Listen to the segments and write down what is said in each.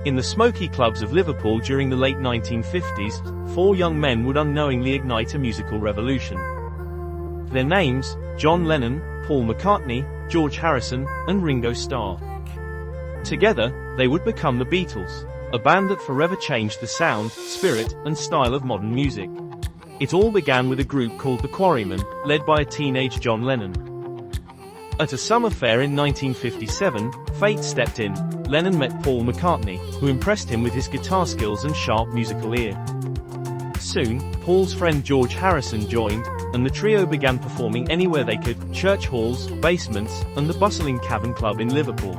In the smoky clubs of Liverpool during the late 1950s, four young men would unknowingly ignite a musical revolution. Their names: John Lennon, Paul McCartney, George Harrison, and Ringo Starr. Together, they would become the Beatles, a band that forever changed the sound, spirit, and style of modern music. It all began with a group called the Quarrymen, led by a teenage John Lennon. At a summer fair in 1957, fate stepped in. Lennon met Paul McCartney, who impressed him with his guitar skills and sharp musical ear. Soon, Paul's friend George Harrison joined, and the trio began performing anywhere they could: church halls, basements, and the bustling Cavern Club in Liverpool.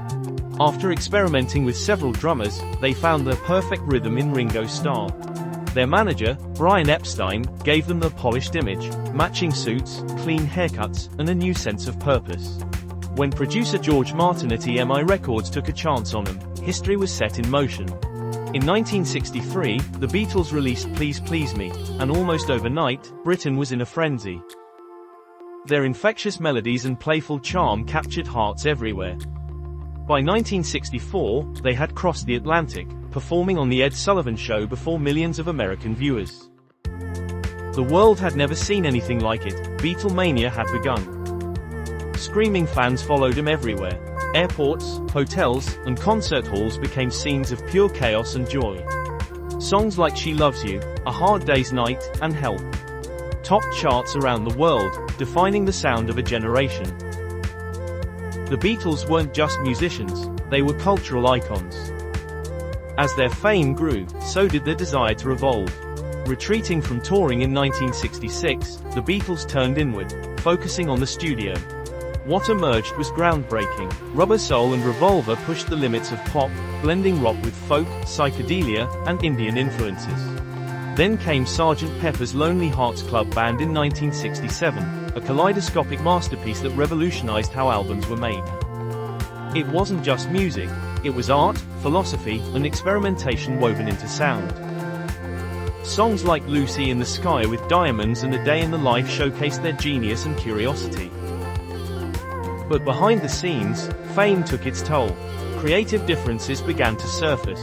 After experimenting with several drummers, they found their perfect rhythm in Ringo Starr. Their manager, Brian Epstein, gave them the polished image, matching suits, clean haircuts, and a new sense of purpose. When producer George Martin at EMI Records took a chance on them, history was set in motion. In 1963, the Beatles released Please Please Me, and almost overnight, Britain was in a frenzy. Their infectious melodies and playful charm captured hearts everywhere. By 1964, they had crossed the Atlantic, performing on The Ed Sullivan Show before millions of American viewers. The world had never seen anything like it. Beatlemania had begun. Screaming fans followed them everywhere. Airports, hotels, and concert halls became scenes of pure chaos and joy. Songs like She Loves You, A Hard Day's Night, and Help topped charts around the world, defining the sound of a generation. The Beatles weren't just musicians, they were cultural icons. As their fame grew, so did their desire to evolve. Retreating from touring in 1966, the Beatles turned inward, focusing on the studio. What emerged was groundbreaking. Rubber Soul and Revolver pushed the limits of pop, blending rock with folk, psychedelia, and Indian influences. Then came Sgt. Pepper's Lonely Hearts Club Band in 1967, a kaleidoscopic masterpiece that revolutionized how albums were made. It wasn't just music, it was art, philosophy, and experimentation woven into sound. Songs like Lucy in the Sky with Diamonds and A Day in the Life showcased their genius and curiosity. But behind the scenes, fame took its toll. Creative differences began to surface.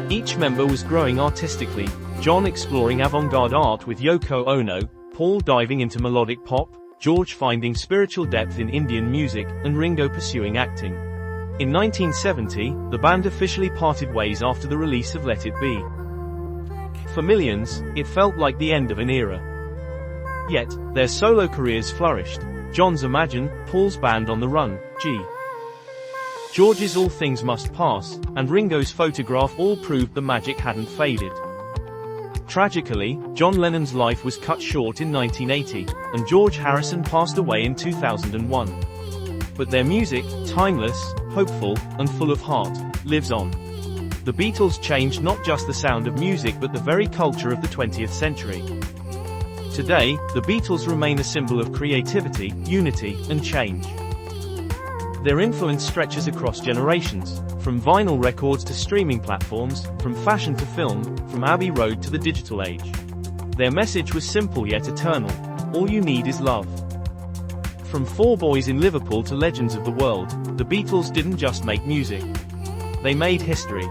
Each member was growing artistically, John exploring avant-garde art with Yoko Ono, Paul diving into melodic pop, George finding spiritual depth in Indian music, and Ringo pursuing acting. In 1970, the band officially parted ways after the release of Let It Be. For millions, it felt like the end of an era. Yet, their solo careers flourished. John's Imagine, Paul's Band on the Run, G. George's All Things Must Pass, and Ringo's Photograph all proved the magic hadn't faded. Tragically, John Lennon's life was cut short in 1980, and George Harrison passed away in 2001. But their music, timeless, hopeful, and full of heart, lives on. The Beatles changed not just the sound of music but the very culture of the 20th century. Today, the Beatles remain a symbol of creativity, unity, and change. Their influence stretches across generations, from vinyl records to streaming platforms, from fashion to film, from Abbey Road to the digital age. Their message was simple yet eternal: all you need is love. From four boys in Liverpool to legends of the world, the Beatles didn't just make music. They made history.